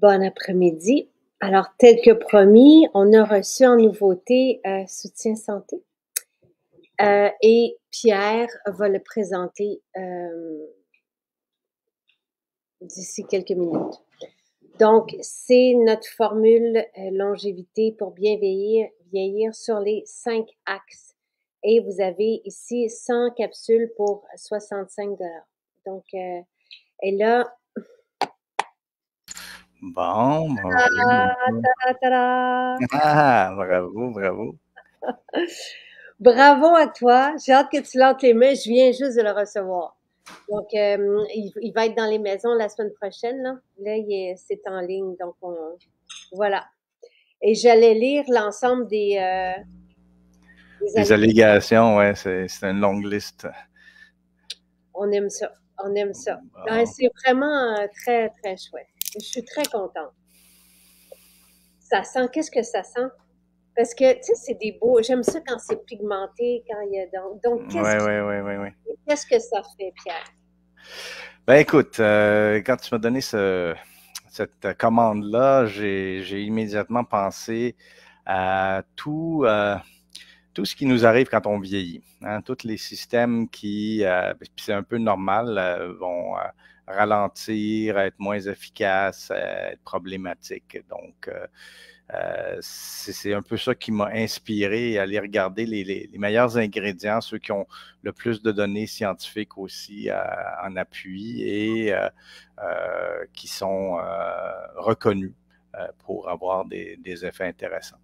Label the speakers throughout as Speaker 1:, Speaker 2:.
Speaker 1: Bon après-midi. Alors, tel que promis, on a reçu en nouveauté Soutien Santé et Pierre va le présenter d'ici quelques minutes. Donc, c'est notre formule longévité pour bien vieillir sur les 5 axes. Et vous avez ici 100 capsules pour 65 $. Donc, et là,
Speaker 2: Bon, bravo.
Speaker 1: ta-da, ta-da!
Speaker 2: Ah, bravo, bravo.
Speaker 1: Bravo à toi. J'ai hâte que tu lances les mains. Je viens juste de le recevoir. Donc, il va être dans les maisons la semaine prochaine. Là c'est en ligne. Donc, voilà. Et j'allais lire l'ensemble des
Speaker 2: Les
Speaker 1: allégations.
Speaker 2: allégations, ouais, c'est une longue liste.
Speaker 1: On aime ça. On aime ça. Ouais,
Speaker 2: Bon.
Speaker 1: c'est vraiment très, très chouette. Je suis très contente. Ça sent, qu'est-ce que ça sent? Parce que, tu sais, c'est des beaux. J'aime ça quand c'est pigmenté, quand il y a donc
Speaker 2: Ouais, ouais, ouais, ouais, ouais.
Speaker 1: qu'est-ce que ça fait, Pierre?
Speaker 2: Ben écoute, quand tu m'as donné cette commande-là, j'ai immédiatement pensé à tout ce qui nous arrive quand on vieillit. Hein, tous les systèmes qui, puis c'est un peu normal, vont ralentir, être moins efficaces, être problématiques. Donc, c'est un peu ça qui m'a inspiré à aller regarder les meilleurs ingrédients, ceux qui ont le plus de données scientifiques aussi en appui et qui sont reconnus pour avoir des effets intéressants.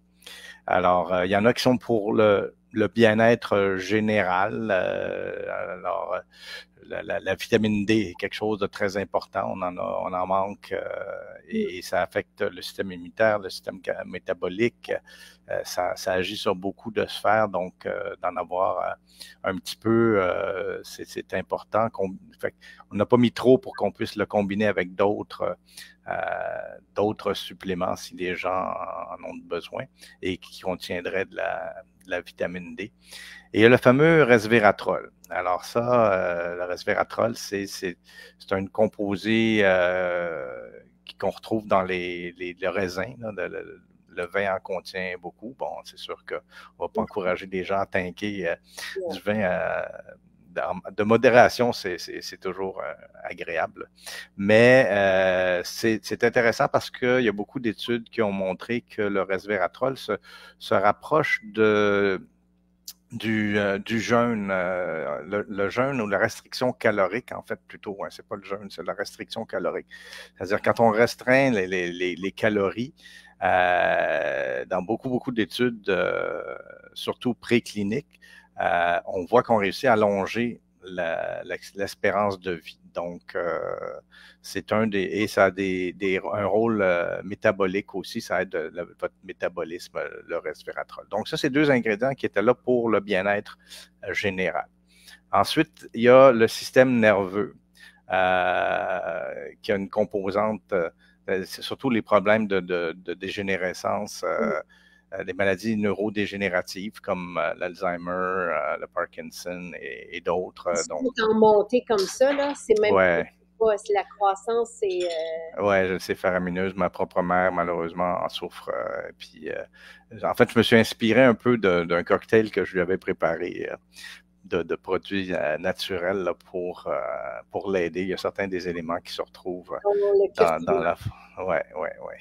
Speaker 2: Alors, il y en a qui sont pour le bien-être général. Alors, la vitamine D est quelque chose de très important. On en manque et ça affecte le système immunitaire, le système métabolique. Ça agit sur beaucoup de sphères, donc d'en avoir un petit peu, c'est important. On n'a pas mis trop pour qu'on puisse le combiner avec d'autres suppléments si les gens en ont besoin et qui contiendraient de la vitamine D. Et il y a le fameux resveratrol. Alors ça, le resveratrol, c'est un composé qu'on retrouve dans le raisin. Là, le vin en contient beaucoup. Bon, c'est sûr qu'on ne va pas encourager les gens à tanker du vin de modération, c'est toujours agréable. Mais c'est intéressant parce qu'il y a beaucoup d'études qui ont montré que le resveratrol se rapproche du jeûne, le jeûne ou la restriction calorique, en fait, plutôt. Hein, c'est pas le jeûne, c'est la restriction calorique. C'est-à-dire quand on restreint les calories, dans beaucoup d'études, surtout précliniques, on voit qu'on réussit à allonger l'espérance de vie. Donc, c'est et ça a un rôle métabolique aussi, ça aide votre métabolisme, le resveratrol. Donc, ça, c'est deux ingrédients qui étaient là pour le bien-être général. Ensuite, il y a le système nerveux qui a une composante, c'est surtout les problèmes de dégénérescence, des maladies neurodégénératives comme l'Alzheimer, le Parkinson et d'autres.
Speaker 1: Si
Speaker 2: Donc,
Speaker 1: c'est en montée comme ça, là, c'est même
Speaker 2: ouais,
Speaker 1: pas, la croissance, c'est,
Speaker 2: ouais, je sais, faramineuse. Ma propre mère, malheureusement, en souffre. Puis, en fait, je me suis inspiré un peu d'un cocktail que je lui avais préparé de produits naturels là, pour l'aider. Il y a certains des éléments qui se retrouvent
Speaker 1: le
Speaker 2: dans
Speaker 1: curcuma.
Speaker 2: la... Ouais, ouais, ouais.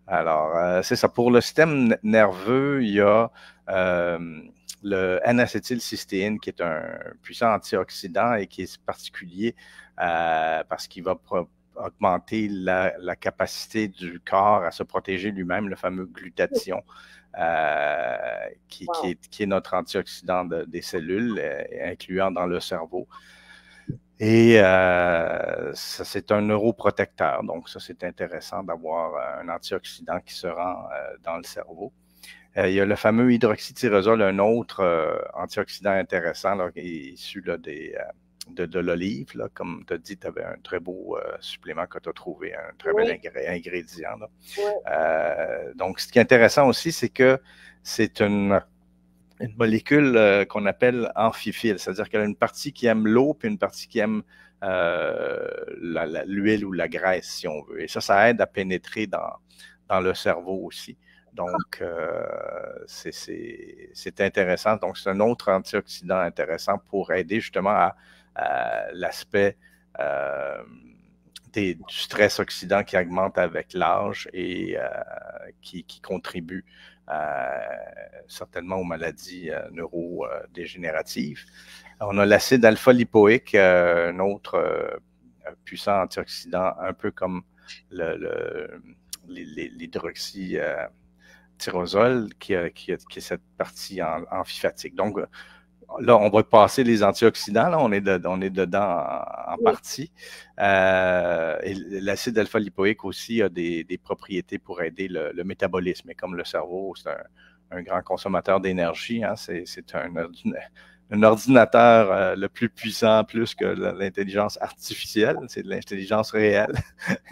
Speaker 2: Alors, c'est ça. Pour le système nerveux, il y a le N-acétylcystéine qui est un puissant antioxydant et qui est particulier parce qu'il va augmenter la capacité du corps à se protéger lui-même, le fameux glutathion,
Speaker 1: Wow.
Speaker 2: qui est notre antioxydant des cellules, incluant dans le cerveau. Et ça, c'est un neuroprotecteur. Donc, ça, c'est intéressant d'avoir un antioxydant qui se rend dans le cerveau. Il y a le fameux hydroxytyrosol, un autre antioxydant intéressant là, qui est issu là, de l'olive. Là. Comme tu as dit, tu avais un très beau supplément que tu as trouvé, un très bel
Speaker 1: Oui,
Speaker 2: ingrédient. Là.
Speaker 1: oui.
Speaker 2: Donc, ce qui est intéressant aussi, c'est que c'est une molécule qu'on appelle amphiphile, c'est-à-dire qu'elle a une partie qui aime l'eau puis une partie qui aime l'huile ou la graisse, si on veut. Et ça aide à pénétrer dans le cerveau aussi. Donc, c'est intéressant. Donc, c'est un autre antioxydant intéressant pour aider justement à l'aspect du stress oxydant qui augmente avec l'âge et qui contribue certainement aux maladies neurodégénératives. On a l'acide alpha-lipoïque, un autre puissant antioxydant, un peu comme l'hydroxytyrosol, qui est cette partie amphiphasique. Donc, là, on va passer les antioxydants, là, on est dedans en partie. Et l'acide alpha-lipoïque aussi a des propriétés pour aider le métabolisme. Et comme le cerveau, c'est un grand consommateur d'énergie, hein, c'est un ordinateur le plus puissant, plus que l'intelligence artificielle, c'est de l'intelligence réelle.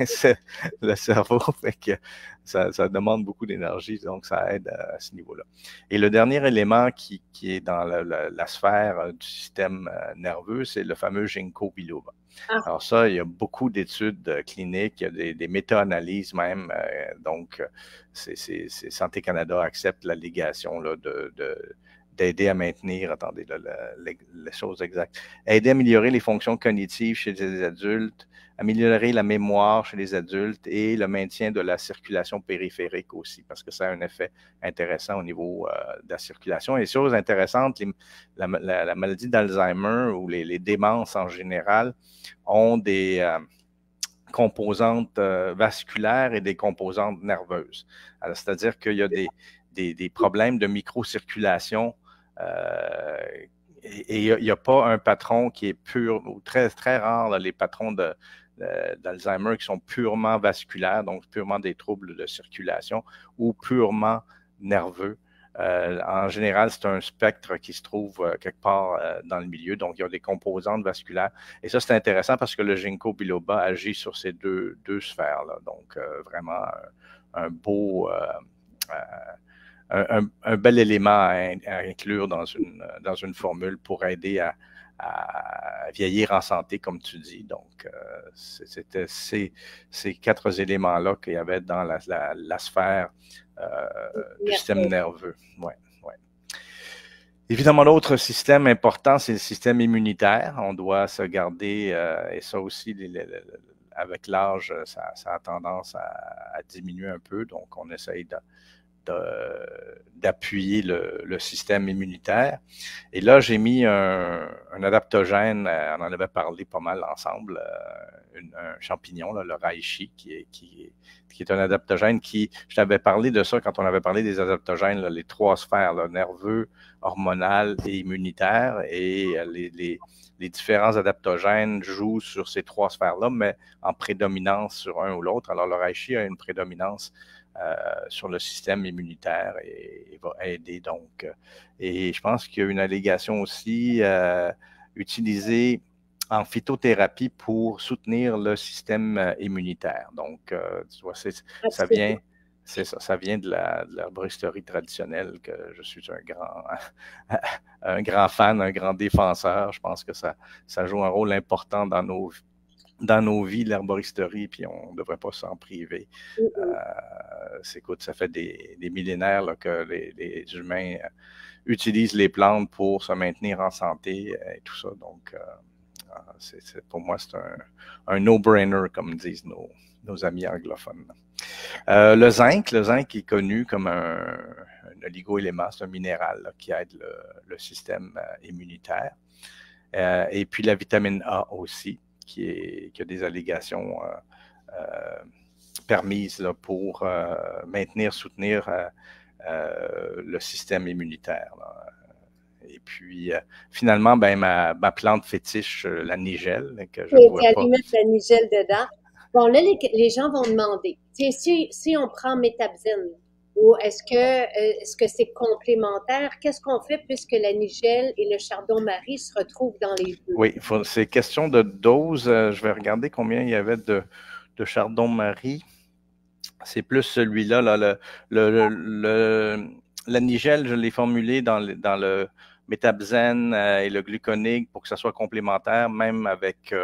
Speaker 2: C'est le cerveau, fait que ça demande beaucoup d'énergie, donc ça aide à ce niveau-là. Et le dernier élément qui est dans la sphère du système nerveux, c'est le fameux ginkgo biloba. Alors ça, il y a beaucoup d'études cliniques, il y a des méta-analyses même, donc Santé Canada accepte l'allégation là, d'aider à maintenir, attendez, les choses exactes, aider à améliorer les fonctions cognitives chez les adultes, améliorer la mémoire chez les adultes et le maintien de la circulation périphérique aussi, parce que ça a un effet intéressant au niveau de la circulation. Et chose intéressante, la maladie d'Alzheimer ou les démences en général ont des composantes vasculaires et des composantes nerveuses. C'est-à-dire qu'il y a des problèmes de microcirculation et il n'y a pas un patron qui est pur, ou très, très rare, là, les patrons d'Alzheimer qui sont purement vasculaires, donc purement des troubles de circulation ou purement nerveux. En général, c'est un spectre qui se trouve quelque part dans le milieu, donc il y a des composantes vasculaires. Et ça, c'est intéressant parce que le ginkgo biloba agit sur ces deux sphères-là. Donc, vraiment un beau... un bel élément à inclure dans une formule pour aider à vieillir en santé, comme tu dis. Donc, c'était ces 4 éléments-là qu'il y avait dans la sphère du système nerveux. Ouais, ouais. Évidemment, l'autre système important, c'est le système immunitaire. On doit se garder, et ça aussi, avec l'âge, ça a tendance à diminuer un peu. Donc, on essaye d'appuyer le système immunitaire. Et là, j'ai mis un adaptogène, on en avait parlé pas mal ensemble, un champignon, là, le reishi, qui est un adaptogène je t'avais parlé de ça quand on avait parlé des adaptogènes, là, les 3 sphères, là, nerveux, hormonal et immunitaire, et les différents adaptogènes jouent sur ces 3 sphères-là, mais en prédominance sur un ou l'autre. Alors, le reishi a une prédominance sur le système immunitaire et va aider donc. Et je pense qu'il y a une allégation aussi utilisée en phytothérapie pour soutenir le système immunitaire. Donc, tu vois, ça vient de l'herboristerie traditionnelle que je suis un grand fan, un grand défenseur. Je pense que ça joue un rôle important dans nos vies, l'herboristerie, puis on ne devrait pas s'en priver. Écoute, ça fait des millénaires là, que les humains utilisent les plantes pour se maintenir en santé et tout ça. Donc, pour moi, c'est un no-brainer, comme disent nos amis anglophones. Le zinc est connu comme un oligo-élément, c'est un minéral là, qui aide le système immunitaire. Et puis la vitamine A aussi, qui a des allégations permises là, pour soutenir le système immunitaire. Là. Et puis, finalement, ben, ma plante fétiche, la nigelle, que je ne vois pas.
Speaker 1: Tu mettre la nigelle dedans. Bon, là, les gens vont demander, si on prend métabzine, ou est-ce que c'est complémentaire? Qu'est-ce qu'on fait puisque la nigelle et le chardon-marie se retrouvent dans les deux?
Speaker 2: Oui, c'est question de dose. Je vais regarder combien il y avait de chardon-marie. C'est plus celui-là, là, La nigelle, je l'ai formulée dans le Métabzen et le gluconique pour que ça soit complémentaire, même avec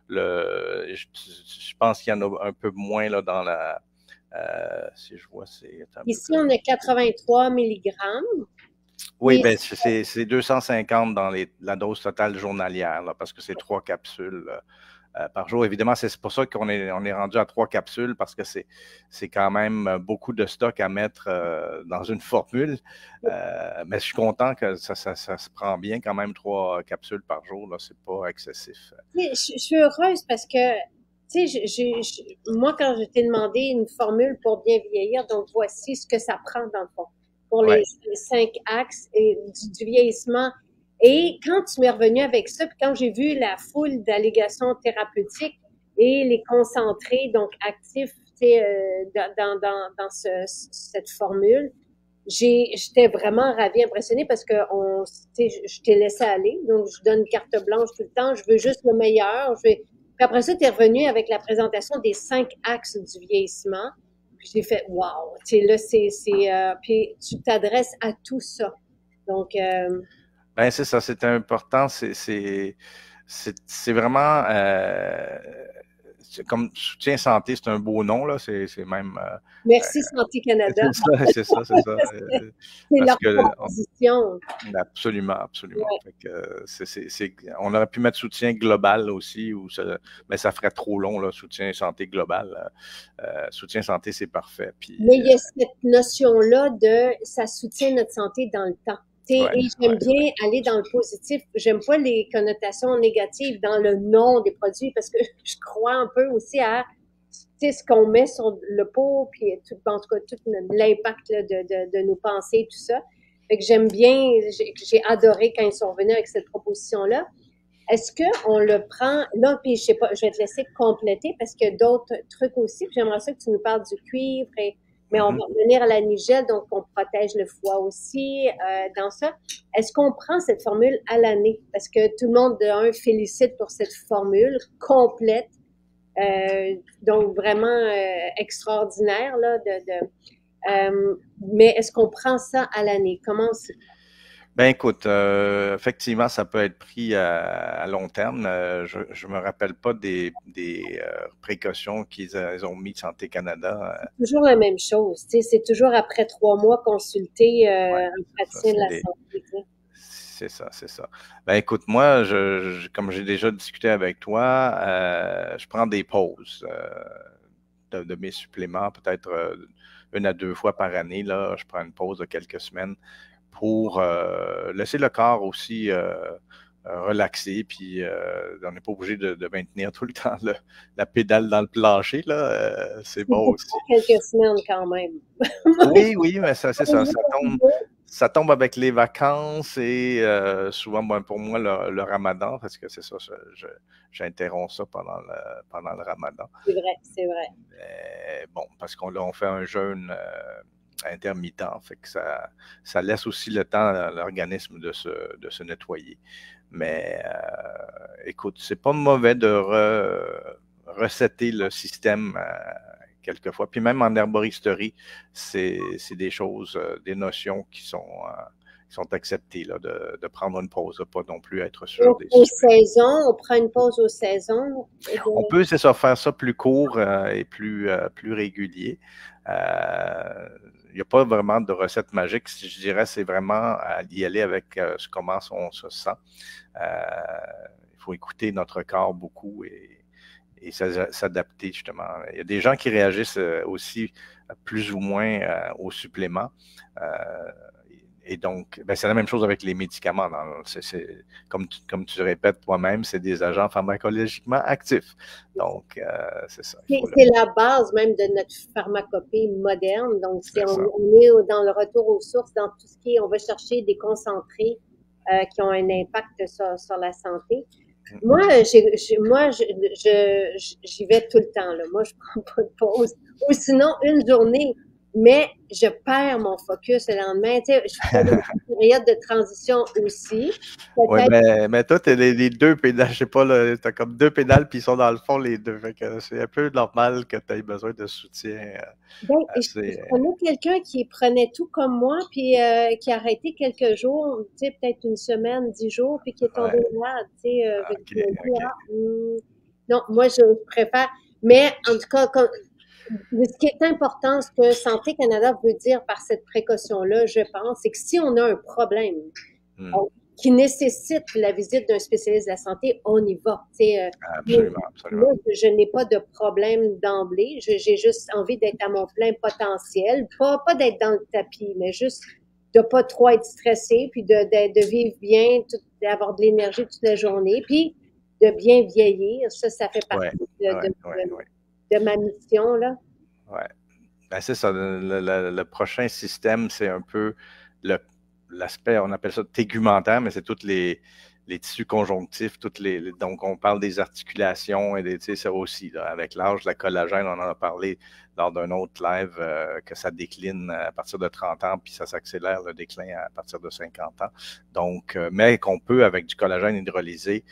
Speaker 2: je pense qu'il y en a un peu moins là, dans la... si je vois, c'est...
Speaker 1: Ici, on a 83 milligrammes.
Speaker 2: Oui,
Speaker 1: Puis,
Speaker 2: ben c'est 250 dans la dose totale journalière, là, parce que c'est 3 capsules par jour. Évidemment, c'est pour ça qu'on est rendu à 3 capsules, parce que c'est quand même beaucoup de stock à mettre dans une formule. Mais je suis content que ça se prend bien quand même 3 capsules par jour. Là, c'est pas excessif.
Speaker 1: je suis heureuse parce que, tu sais, moi, quand je t'ai demandé une formule pour bien vieillir, donc voici ce que ça prend dans le fond pour
Speaker 2: Ouais.
Speaker 1: les 5 axes et du vieillissement. Et quand tu m'es revenu avec ça, puis quand j'ai vu la foule d'allégations thérapeutiques et les concentrés, donc actifs, tu sais, dans cette formule, j'étais vraiment ravie, impressionnée parce que je t'ai laissé aller, donc je donne carte blanche tout le temps, je veux juste le meilleur. Puis après ça, tu es revenu avec la présentation des 5 axes du vieillissement. Puis j'ai fait wow, tu sais, là, puis tu t'adresses à tout ça. Donc,
Speaker 2: Ben, c'est ça, c'est important. C'est vraiment comme soutien santé, c'est un beau nom, là. C'est même.
Speaker 1: merci Santé Canada.
Speaker 2: C'est ça, c'est ça.
Speaker 1: C'est
Speaker 2: Parce
Speaker 1: leur
Speaker 2: que
Speaker 1: proposition.
Speaker 2: absolument, absolument.
Speaker 1: Ouais.
Speaker 2: Fait que, on aurait pu mettre soutien global aussi, mais ça ferait trop long, là, soutien santé global. Soutien santé, c'est parfait. Puis,
Speaker 1: Mais il y a cette notion-là de ça soutient notre santé dans le temps. Et
Speaker 2: ouais,
Speaker 1: j'aime bien aller dans le positif. J'aime pas les connotations négatives dans le nom des produits parce que je crois un peu aussi à ce qu'on met sur le pot, puis tout, en tout cas tout l'impact de nos pensées, tout ça. Fait que j'aime bien, j'ai adoré quand ils sont venus avec cette proposition-là. Est-ce qu'on le prend là, puis je sais pas, je vais te laisser compléter parce qu'il y a d'autres trucs aussi, puis j'aimerais ça que tu nous parles du cuivre, mais on va revenir à la nigelle, donc on protège le foie aussi dans ça. Est-ce qu'on prend cette formule à l'année? Parce que tout le monde, félicite pour cette formule complète, donc vraiment extraordinaire, là, mais est-ce qu'on prend ça à l'année? Comment c'est?
Speaker 2: Ben écoute, effectivement, ça peut être pris à long terme. Je me rappelle pas des précautions qu'ils ont mis de Santé Canada.
Speaker 1: Toujours la même chose, tu sais, c'est toujours après 3 mois consulter
Speaker 2: Ouais,
Speaker 1: un
Speaker 2: ça,
Speaker 1: praticien de la santé, tu sais.
Speaker 2: c'est ça, c'est ça. Ben écoute, moi, comme j'ai déjà discuté avec toi, je prends des pauses de mes suppléments, peut-être 1 à 2 fois par année. Là, je prends une pause de quelques semaines pour laisser le corps aussi relaxer, puis on n'est pas obligé de maintenir tout le temps la pédale dans le plancher, là, c'est
Speaker 1: C'est
Speaker 2: bon
Speaker 1: beaucoup
Speaker 2: aussi.
Speaker 1: quelques semaines quand même.
Speaker 2: Oui, oui, mais ça, c'est ça, ça tombe avec les vacances et souvent, ben, pour moi, le ramadan, parce que c'est ça, j'interromps ça pendant le ramadan.
Speaker 1: C'est vrai, c'est vrai.
Speaker 2: Mais bon, parce qu'on on fait un jeûne intermittent, fait que ça laisse aussi le temps à l'organisme de se nettoyer. Mais écoute, c'est pas mauvais de resetter le système quelquefois. Puis même en herboristerie, c'est des choses, des notions qui sont acceptées, là, de prendre une pause, de pas non plus être sur
Speaker 1: Donc,
Speaker 2: des
Speaker 1: aux
Speaker 2: suppléments.
Speaker 1: saisons, on prend une pause aux saisons.
Speaker 2: On peut, c'est ça, faire ça plus court et plus régulier. Il n'y a pas vraiment de recette magique. Je dirais c'est vraiment à y aller avec comment on se sent. Il faut écouter notre corps beaucoup et s'adapter justement. Il y a des gens qui réagissent aussi plus ou moins aux suppléments. Et donc, ben, c'est la même chose avec les médicaments. Comme tu répètes toi-même, c'est des agents pharmacologiquement actifs. Donc, c'est ça.
Speaker 1: C'est la base même de notre pharmacopée moderne. Donc,
Speaker 2: C'est ça.
Speaker 1: on est dans le retour aux sources, dans tout ce qui est, on va chercher des concentrés qui ont un impact sur la santé. Moi, j'y vais tout le temps, là. Moi, je prends pas de pause. Ou sinon, une journée. mais je perds mon focus le lendemain. Tu sais, je fais une période de transition aussi.
Speaker 2: Oui,
Speaker 1: Peut-être,
Speaker 2: mais toi, tu as les deux pédales, je sais pas, tu as comme deux pédales, puis ils sont dans le fond, les deux. Fait que c'est un peu normal que tu aies besoin de soutien
Speaker 1: ben, je
Speaker 2: assez.
Speaker 1: connais quelqu'un qui prenait tout comme moi, puis qui a arrêté quelques jours, tu sais, peut-être une semaine, 10 jours, puis qui est tombé
Speaker 2: Ouais,
Speaker 1: malade. Tu sais, fait que
Speaker 2: OK,
Speaker 1: je me dis,
Speaker 2: OK.
Speaker 1: non, moi, je préfère. Mais en tout cas, ce qui est important, ce que Santé Canada veut dire par cette précaution-là, je pense, c'est que si on a un problème
Speaker 2: Hmm.
Speaker 1: qui nécessite la visite d'un spécialiste de la santé, on y va. Tu sais,
Speaker 2: Absolument,
Speaker 1: moi,
Speaker 2: absolument.
Speaker 1: je n'ai pas de problème d'emblée. J'ai juste envie d'être à mon plein potentiel. Pas d'être dans le tapis, mais juste de pas trop être stressé, puis de vivre bien, d'avoir de l'énergie toute la journée, puis de bien vieillir. Ça fait
Speaker 2: Ouais,
Speaker 1: partie
Speaker 2: ouais, ouais, ouais.
Speaker 1: de ma mission, là.
Speaker 2: Ouais. Ben, c'est ça. Le prochain système, c'est un peu le- l'aspect, on appelle ça tégumentaire, mais c'est tous les tissus conjonctifs, donc on parle des articulations et tu sais, ça aussi, là, avec l'âge, la collagène, on en a parlé lors d'un autre live, que ça décline à partir de 30 ans, puis ça s'accélère le déclin à partir de 50 ans. Donc, mais qu'on peut, avec du collagène hydrolysé,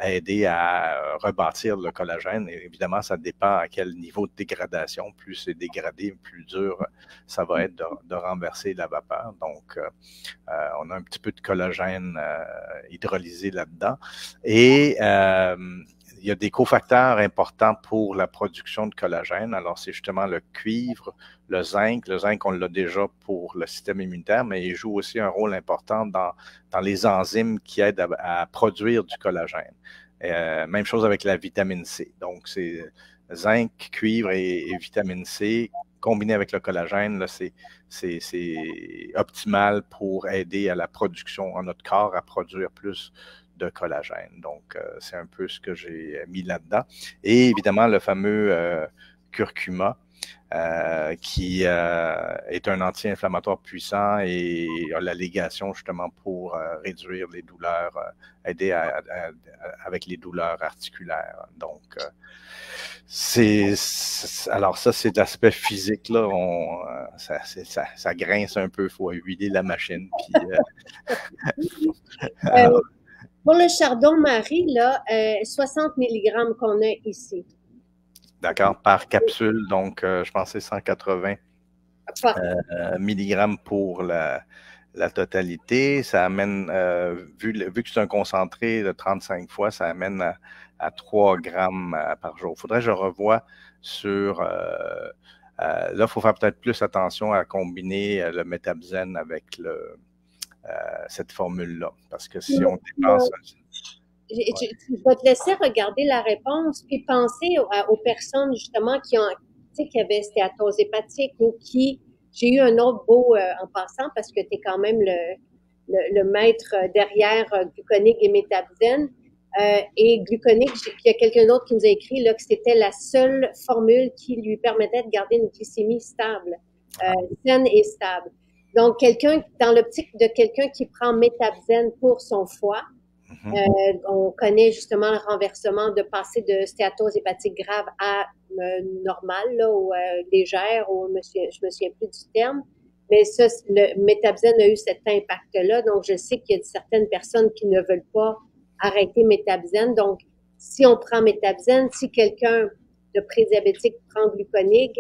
Speaker 2: aider à rebâtir le collagène. Et évidemment, ça dépend à quel niveau de dégradation. Plus c'est dégradé, plus dur ça va être de renverser la vapeur. Donc, on a un petit peu de collagène hydrolysé là-dedans. Et il y a des cofacteurs importants pour la production de collagène. Alors, c'est justement le cuivre, le zinc. Le zinc, on l'a déjà pour le système immunitaire, mais il joue aussi un rôle important dans les enzymes qui aident à produire du collagène. Même chose avec la vitamine C. Donc, c'est zinc, cuivre et vitamine C combiné avec le collagène, là, c'est optimal pour aider à la production, en notre corps, à produire plus de collagène. Donc, c'est un peu ce que j'ai mis là-dedans. Et évidemment, le fameux curcuma, qui est un anti-inflammatoire puissant et a l'allégation justement pour réduire les douleurs, aider avec les douleurs articulaires. Donc, alors ça, c'est l'aspect physique, là. Ça grince un peu, il faut huiler la machine. Puis,
Speaker 1: Euh,
Speaker 2: alors,
Speaker 1: pour le chardon-marie, là, 60 milligrammes qu'on a ici.
Speaker 2: d'accord, par capsule, donc je pensais 180
Speaker 1: Par,
Speaker 2: milligrammes pour la totalité. Ça amène, vu que c'est un concentré de 35 fois, ça amène à 3 grammes par jour. Il faudrait que je revoie sur... là, il faut faire peut-être plus attention à combiner le métabzène avec cette formule-là. Parce que si on dépasse...
Speaker 1: je vais te laisser regarder la réponse, puis penser aux personnes justement qui ont, tu sais, qui avaient stéatose hépatique ou qui, j'ai eu un autre beau en passant parce que tu es quand même le maître derrière gluconique et métabzène. Et gluconique, il y a quelqu'un d'autre qui nous a écrit là, que c'était la seule formule qui lui permettait de garder une glycémie stable, saine et stable. Donc, quelqu'un, dans l'optique de quelqu'un qui prend métabzène pour son foie, on connaît justement le renversement de passer de stéatose hépatique grave à normale là, ou légère, ou je me souviens plus du terme. Mais ça, le métabzène a eu cet impact-là. Donc, je sais qu'il y a certaines personnes qui ne veulent pas arrêter métabzène. Donc, si on prend métabzène, si quelqu'un de prédiabétique prend gluconique,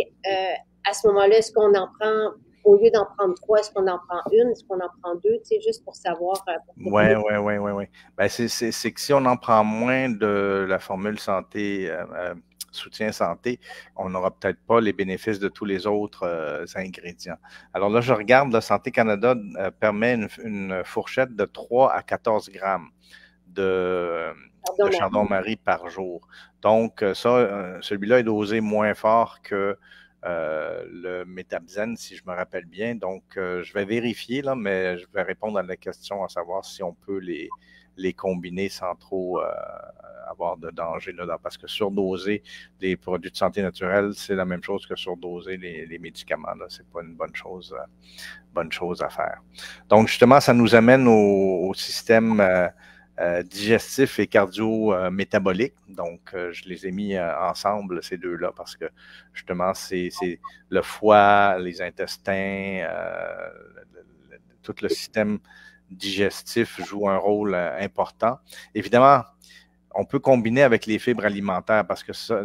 Speaker 1: à ce moment-là, est-ce qu'on en prend, au lieu d'en prendre 3, est-ce qu'on en prend une, est-ce qu'on en prend 2, tu sais, juste pour savoir.
Speaker 2: Ouais, ouais, ouais, ouais, ouais. Ben, c'est que si on en prend moins de la formule santé, soutien santé, on n'aura peut-être pas les bénéfices de tous les autres ingrédients. Alors là, je regarde, le Santé Canada permet une fourchette de 3 à 14 grammes de chardon-marie par jour. Donc, ça, celui-là est dosé moins fort que le métabzène, si je me rappelle bien. Donc, je vais vérifier, là, mais je vais répondre à la question à savoir si on peut les combiner sans trop avoir de danger là-dedans. Parce que surdoser les produits de santé naturelle, c'est la même chose que surdoser les médicaments. Ce n'est pas une bonne chose à faire. Donc, justement, ça nous amène au système digestif et cardio-métabolique. Donc, je les ai mis ensemble, ces deux-là, parce que justement, c'est le foie, les intestins, tout le système digestif joue un rôle important. Évidemment, on peut combiner avec les fibres alimentaires parce que ça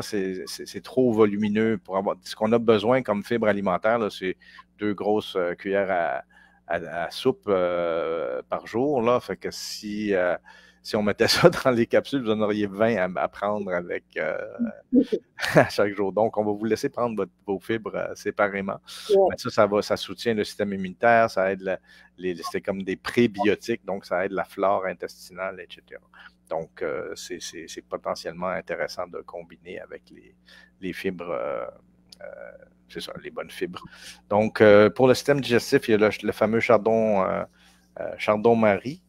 Speaker 2: c'est trop volumineux pour avoir. Ce qu'on a besoin comme fibres alimentaires, c'est 2 grosses cuillères à soupe par jour. Là. Fait que si on mettait ça dans les capsules, vous en auriez 20 à prendre avec à chaque jour. Donc, on va vous laisser prendre vos fibres séparément.
Speaker 1: Ouais.
Speaker 2: Mais ça soutient le système immunitaire, ça aide c'est comme des prébiotiques, donc ça aide la flore intestinale, etc. Donc, c'est potentiellement intéressant de combiner avec les fibres, c'est ça, les bonnes fibres. Donc, pour le système digestif, il y a le fameux chardon-marie,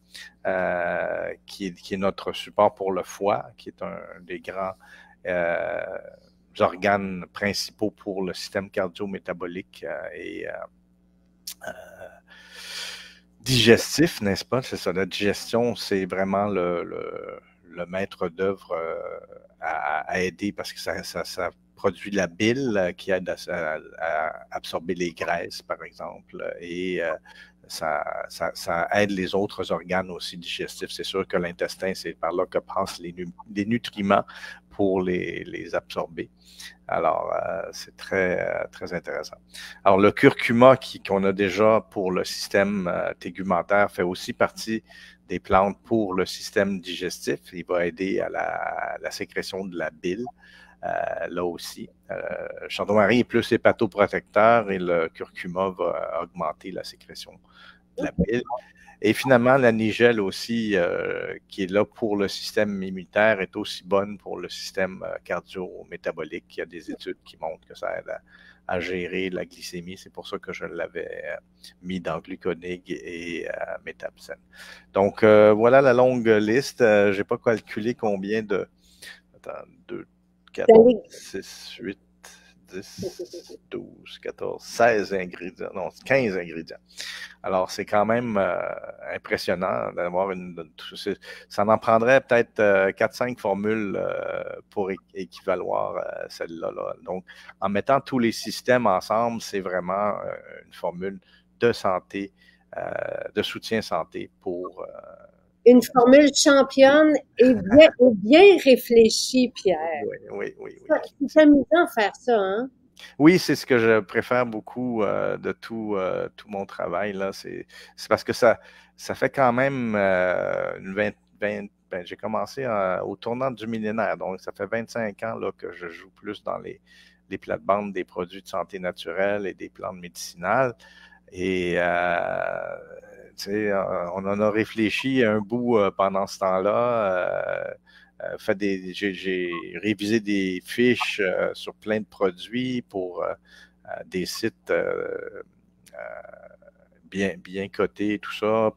Speaker 2: qui est notre support pour le foie, qui est un des grands organes principaux pour le système cardio-métabolique et digestif, n'est-ce pas? C'est ça, la digestion, c'est vraiment le maître d'œuvre à aider parce que ça produit de la bile qui aide à absorber les graisses, par exemple, et ça aide les autres organes aussi digestifs. C'est sûr que l'intestin, c'est par là que passent les nutriments pour les absorber. Alors, c'est très, très intéressant. Alors, le curcuma qu'on a déjà pour le système tégumentaire fait aussi partie des plantes pour le système digestif. Il va aider à la sécrétion de la bile, là aussi. Le chardon-marie est plus hépatoprotecteur et le curcuma va augmenter la sécrétion de la bile. Et finalement, la nigelle aussi, qui est là pour le système immunitaire, est aussi bonne pour le système cardio-métabolique. Il y a des études qui montrent que ça aide à gérer la glycémie. C'est pour ça que je l'avais mis dans gluconig et métabsen. Donc, voilà la longue liste. Je n'ai pas calculé combien de... Attends, 2, 4, 6, 8, 10, 12, 14, 16 ingrédients, non, 15 ingrédients. Alors, c'est quand même impressionnant d'avoir ça en prendrait peut-être 4-5 formules pour équivaloir celle-là. Là. Donc, en mettant tous les systèmes ensemble, c'est vraiment une formule de santé, de soutien santé pour...
Speaker 1: Une formule championne et bien réfléchie, Pierre.
Speaker 2: Oui.
Speaker 1: C'est amusant de faire ça, hein?
Speaker 2: Oui, c'est ce que je préfère beaucoup de tout mon travail. Là. C'est parce que ça fait quand même j'ai commencé au tournant du millénaire, donc ça fait 25 ans là, que je joue plus dans les plates-bandes des produits de santé naturelle et des plantes médicinales. Et on en a réfléchi un bout pendant ce temps-là. J'ai révisé des fiches sur plein de produits pour des sites bien cotés, tout ça,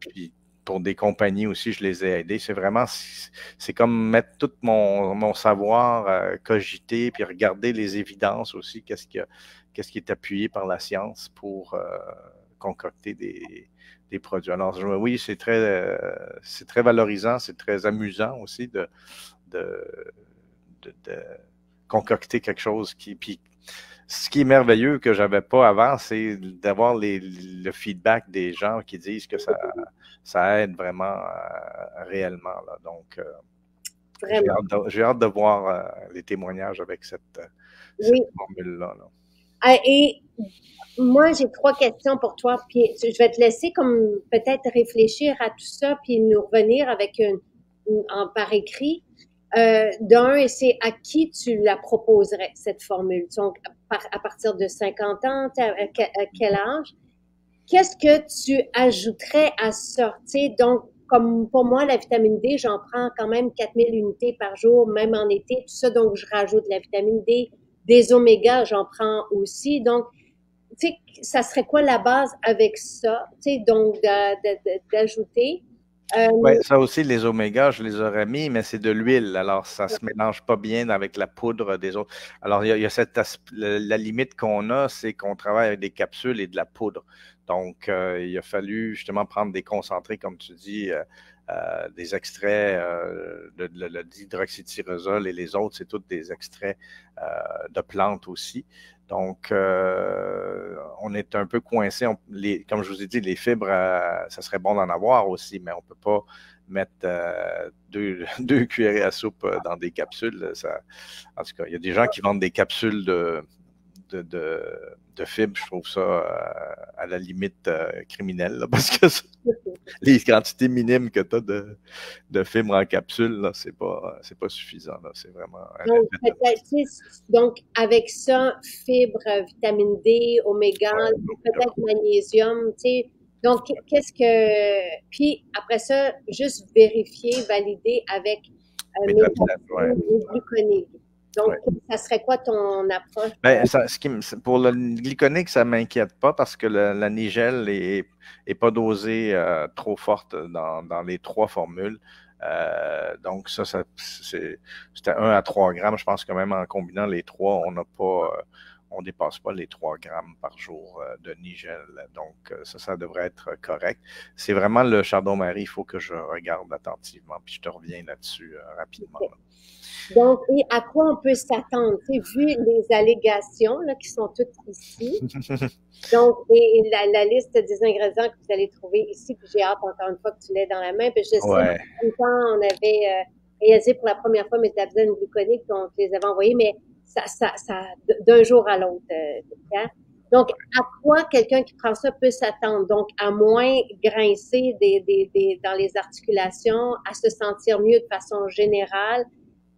Speaker 2: puis pour des compagnies aussi, je les ai aidés. C'est comme mettre tout mon savoir, cogiter, puis regarder les évidences aussi, qu'est-ce qui est appuyé par la science pour concocter des produits. Alors, oui, c'est très valorisant, c'est très amusant aussi de concocter quelque chose puis ce qui est merveilleux que j'avais pas avant, c'est d'avoir le feedback des gens qui disent que ça aide vraiment réellement. Là. Donc, j'ai hâte de voir les témoignages avec cette formule-là. Là.
Speaker 1: Et moi, j'ai 3 questions pour toi, puis je vais te laisser comme peut-être réfléchir à tout ça, puis nous revenir avec par écrit. D'un, c'est à qui tu la proposerais, cette formule? Donc, à partir de 50 ans, à quel âge? Qu'est-ce que tu ajouterais à sortir? Donc, comme pour moi, la vitamine D, j'en prends quand même 4000 unités par jour, même en été, tout ça, donc je rajoute la vitamine D. Des omégas, j'en prends aussi. Donc, tu sais, ça serait quoi la base avec ça? Tu sais, donc, d'ajouter.
Speaker 2: Oui, ça aussi, les omégas, je les aurais mis, mais c'est de l'huile. Alors, ça ne se mélange pas bien avec la poudre des autres. Alors, il y a la limite qu'on a, c'est qu'on travaille avec des capsules et de la poudre. Donc, il a fallu justement prendre des concentrés, comme tu dis, des extraits de l'hydroxytyrosol et les autres, c'est tous des extraits de plantes aussi. Donc, on est un peu coincé. Comme je vous ai dit, les fibres, ça serait bon d'en avoir aussi, mais on ne peut pas mettre deux cuillerées à soupe dans des capsules. En tout cas, il y a des gens qui vendent des capsules de fibres. Je trouve ça à la limite criminel, là, parce que les quantités minimes que tu as de fibres en capsule, c'est pas suffisant. C'est vraiment un
Speaker 1: Donc,
Speaker 2: effet
Speaker 1: donc, avec ça, fibres, vitamine D, oméga,
Speaker 2: de
Speaker 1: peut-être magnésium, tu sais. Donc, qu'est-ce que... Puis, après ça, juste vérifier, valider avec mes
Speaker 2: ouais.
Speaker 1: gluconiques. Donc,
Speaker 2: Ouais.
Speaker 1: ça serait quoi ton approche?
Speaker 2: Ben, pour le glyconique, ça ne m'inquiète pas parce que la nigelle n'est pas dosée trop forte dans les 3 formules. Donc, c'était 1 à 3 grammes. Je pense que même en combinant les 3, on dépasse pas les 3 grammes par jour de nigelle. Donc, ça devrait être correct. C'est vraiment le Chardonnay-Marie, il faut que je regarde attentivement, puis je te reviens là-dessus rapidement. Là.
Speaker 1: Donc, et à quoi on peut s'attendre? Tu sais, vu les allégations là, qui sont toutes ici. Donc, et la liste des ingrédients que vous allez trouver ici, puis j'ai hâte encore une fois que tu l'aies dans la main. Puis je sais,
Speaker 2: Ouais.
Speaker 1: quand on avait réalisé pour la première fois mes tablettes gluconiques, donc je les avais envoyées, mais d'un jour à l'autre. Donc, à quoi quelqu'un qui prend ça peut s'attendre? Donc, à moins grincer dans les articulations, à se sentir mieux de façon générale,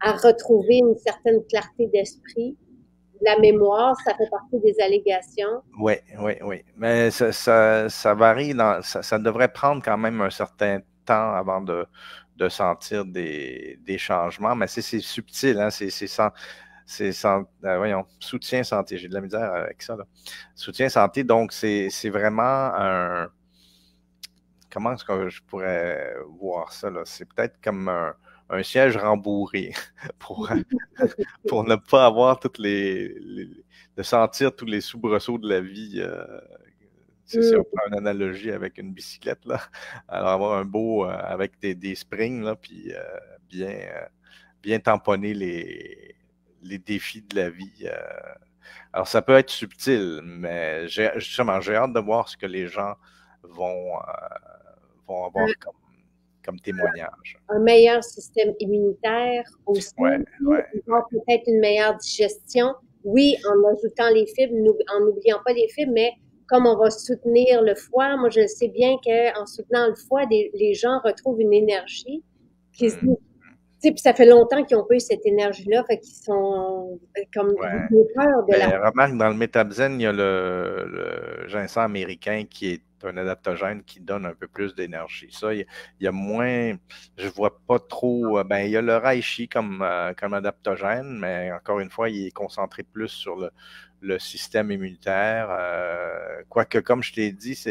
Speaker 1: à retrouver une certaine clarté d'esprit. La mémoire, ça fait partie des allégations.
Speaker 2: Oui, oui, oui. Mais ça varie. Ça devrait prendre quand même un certain temps avant de sentir des changements. Mais c'est subtil, hein? Voyons, soutien santé. J'ai de la misère avec ça, là. Soutien santé, donc c'est vraiment un. Comment est-ce que je pourrais voir ça, là? C'est peut-être comme un siège rembourré pour ne pas avoir de sentir tous les soubresauts de la vie. Si on prend une analogie avec une bicyclette, là. Alors, avoir un beau avec des springs, là, puis bien tamponner les défis de la vie. Alors, ça peut être subtil, mais justement, j'ai hâte de voir ce que les gens vont avoir comme témoignage.
Speaker 1: Un meilleur système immunitaire aussi,
Speaker 2: Ouais.
Speaker 1: peut-être une meilleure digestion. Oui, en ajoutant les fibres, en n'oubliant pas les fibres, mais comme on va soutenir le foie, moi je sais bien qu'en soutenant le foie, les gens retrouvent une énergie qui se dit, puis ça fait longtemps qu'ils n'ont pas eu cette énergie-là, fait qu'ils sont comme peur de la...
Speaker 2: Remarque, dans le Métabzen, il y a le ginseng américain qui est un adaptogène qui donne un peu plus d'énergie. Ça, il y a moins, je vois pas trop, il y a le reishi comme adaptogène, mais encore une fois, il est concentré plus sur le système immunitaire. Quoique, comme je t'ai dit,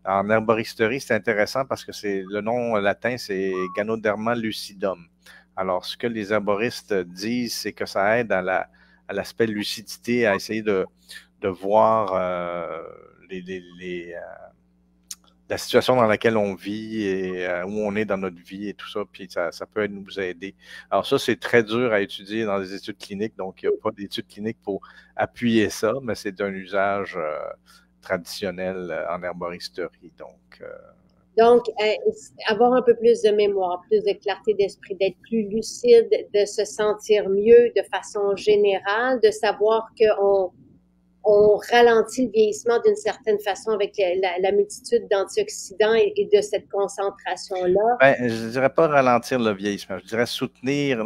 Speaker 2: en herboristerie, c'est intéressant parce que le nom latin, c'est Ganoderma lucidum. Alors, ce que les herboristes disent, c'est que ça aide à l'aspect lucidité, à essayer de voir la situation dans laquelle on vit et où on est dans notre vie et tout ça, puis ça peut nous aider. Alors ça, c'est très dur à étudier dans les études cliniques, donc il n'y a pas d'études cliniques pour appuyer ça, mais c'est un usage traditionnel en herboristerie.
Speaker 1: Donc, avoir un peu plus de mémoire, plus de clarté d'esprit, d'être plus lucide, de se sentir mieux de façon générale, de savoir qu'on ralentit le vieillissement d'une certaine façon avec la multitude d'antioxydants et de cette concentration-là.
Speaker 2: Je ne dirais pas ralentir le vieillissement, je dirais soutenir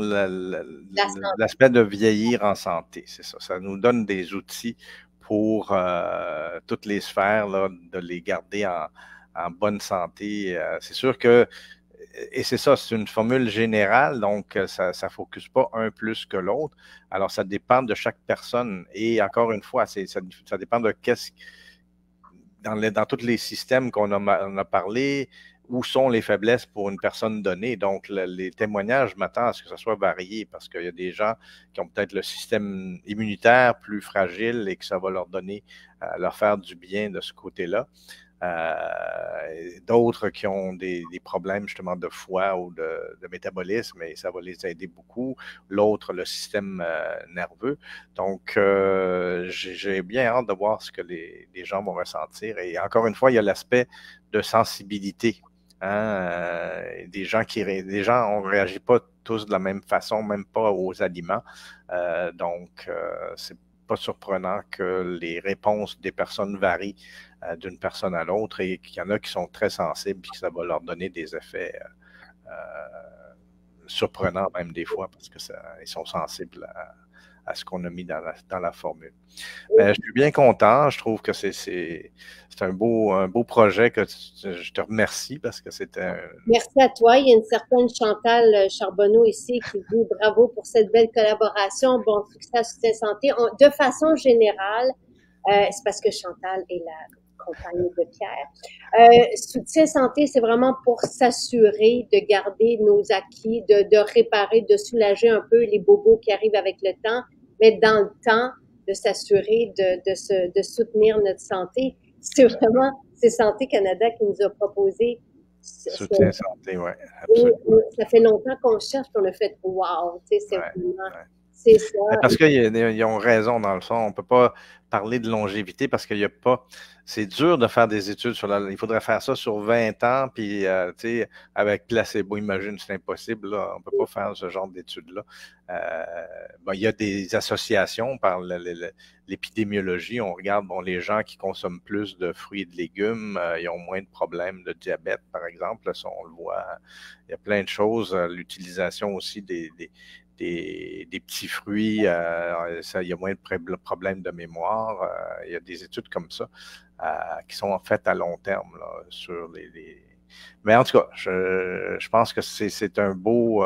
Speaker 2: l'aspect de vieillir en santé, c'est ça. Ça nous donne des outils pour toutes les sphères, là, de les garder en bonne santé. C'est sûr que, et c'est ça, c'est une formule générale, donc ça ne focus pas un plus que l'autre. Alors, ça dépend de chaque personne. Et encore une fois, ça dépend de dans tous les systèmes qu'on a parlé, où sont les faiblesses pour une personne donnée. Donc, les témoignages, je m'attends à ce que ça soit varié parce qu'il y a des gens qui ont peut-être le système immunitaire plus fragile et que ça va leur faire du bien de ce côté-là. d'autres qui ont des problèmes justement de foie ou de métabolisme, et ça va les aider beaucoup. L'autre, le système nerveux. Donc, j'ai bien hâte de voir ce que les gens vont ressentir. Et encore une fois, il y a l'aspect de sensibilité. Hein? Des gens on ne réagit pas tous de la même façon, même pas aux aliments. Donc, c'est pas surprenant que les réponses des personnes varient d'une personne à l'autre, et qu'il y en a qui sont très sensibles et que ça va leur donner des effets surprenants même des fois, parce que ils sont sensibles à ce qu'on a mis dans la formule. Mais je suis bien content. Je trouve que c'est un beau projet, que je te remercie parce que c'était...
Speaker 1: Merci à toi. Il y a une certaine Chantal Charbonneau ici qui dit bravo pour cette belle collaboration. Bon succès à Soutien Santé. De façon générale, c'est parce que Chantal est la compagne de Pierre. Soutien Santé, c'est vraiment pour s'assurer de garder nos acquis, de réparer, de soulager un peu les bobos qui arrivent avec le temps, mais dans le temps, de s'assurer de soutenir notre santé. C'est vraiment, c'est Santé Canada qui nous a proposé
Speaker 2: Soutien santé, oui, absolument.
Speaker 1: Ça fait longtemps qu'on cherche, puis on a fait wow, tu sais, c'est vraiment,
Speaker 2: c'est ça. Parce qu'ils ont raison dans le fond. On ne peut pas parler de longévité parce qu'il n'y a pas. C'est dur de faire des études sur il faudrait faire ça sur 20 ans, puis tu sais, avec placebo, imagine, c'est impossible. Là. On ne peut pas faire ce genre d'études-là. Il y a des associations par l'épidémiologie. On regarde les gens qui consomment plus de fruits et de légumes, ils ont moins de problèmes de diabète, par exemple. Là, ça, on le voit. Il y a plein de choses. L'utilisation aussi des petits fruits, il y a moins de problèmes de mémoire. Il y a des études comme ça qui sont faites à long terme là, sur les... Mais en tout cas, je pense que c'est un beau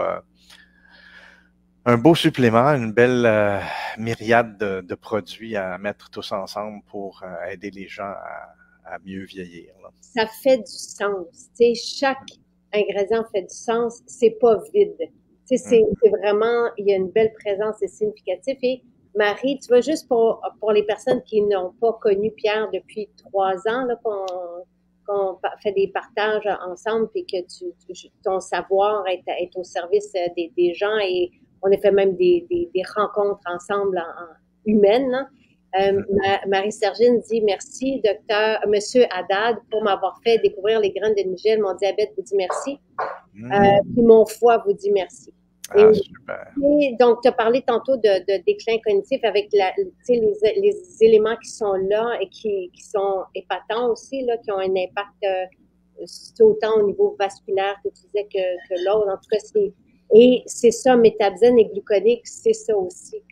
Speaker 2: supplément, une belle myriade de produits à mettre tous ensemble pour aider les gens à mieux vieillir. Là.
Speaker 1: Ça fait du sens. Tu sais, chaque ingrédient fait du sens. C'est pas vide. Tu sais, c'est vraiment, il y a une belle présence, c'est significatif. Et Marie, tu vois, juste pour les personnes qui n'ont pas connu Pierre depuis 3 ans, là, qu'on fait des partages ensemble, puis que ton savoir est au service des gens, et on a fait même des rencontres ensemble humaines. Hein. Marie-Sergine dit merci, Monsieur Haddad, pour m'avoir fait découvrir les graines de Nigel. Mon diabète vous dit merci. Puis mon foie vous dit merci. Et donc, tu as parlé tantôt de déclin cognitif avec les éléments qui sont là et qui sont épatants aussi, là, qui ont un impact autant au niveau vasculaire que tu disais que l'autre. En tout cas, et c'est ça, métabzène et gluconique, c'est ça aussi.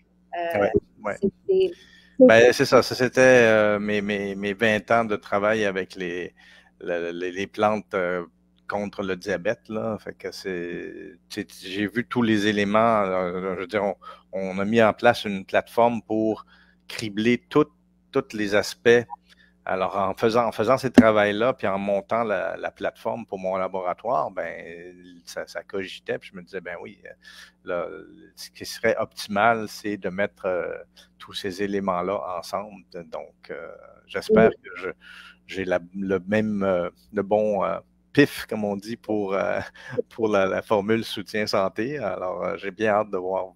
Speaker 2: Ben, c'est ça. Ça, c'était mes 20 ans de travail avec les plantes contre le diabète, là. Fait que j'ai vu tous les éléments. Je veux dire, on a mis en place une plateforme pour cribler tous les aspects. Alors, en faisant ces travails-là, puis en montant la plateforme pour mon laboratoire, ben ça cogitait, puis je me disais, ben oui, là, ce qui serait optimal, c'est de mettre tous ces éléments-là ensemble. Donc, j'espère que j'ai le bon pif, comme on dit, pour la formule soutien santé. Alors, j'ai bien hâte de voir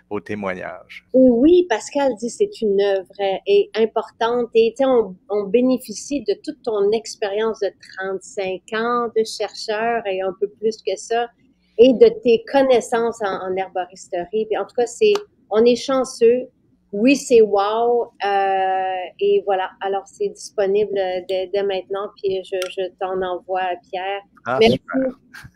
Speaker 2: vos témoignages.
Speaker 1: Oui, Pascal dit c'est une œuvre et importante, et on bénéficie de toute ton expérience de 35 ans de chercheur et un peu plus que ça, et de tes connaissances en herboristerie. Puis en tout cas, on est chanceux. Oui, c'est wow. Et voilà. Alors, c'est disponible dès maintenant. Puis je t'en envoie, Pierre. Merci.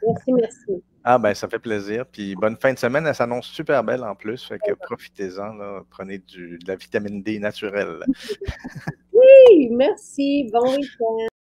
Speaker 2: Super.
Speaker 1: Merci.
Speaker 2: Ah, ben, ça fait plaisir. Puis bonne fin de semaine. Elle s'annonce super belle en plus. Fait que profitez-en, là. Prenez de la vitamine D naturelle.
Speaker 1: Oui, merci. Bon week-end.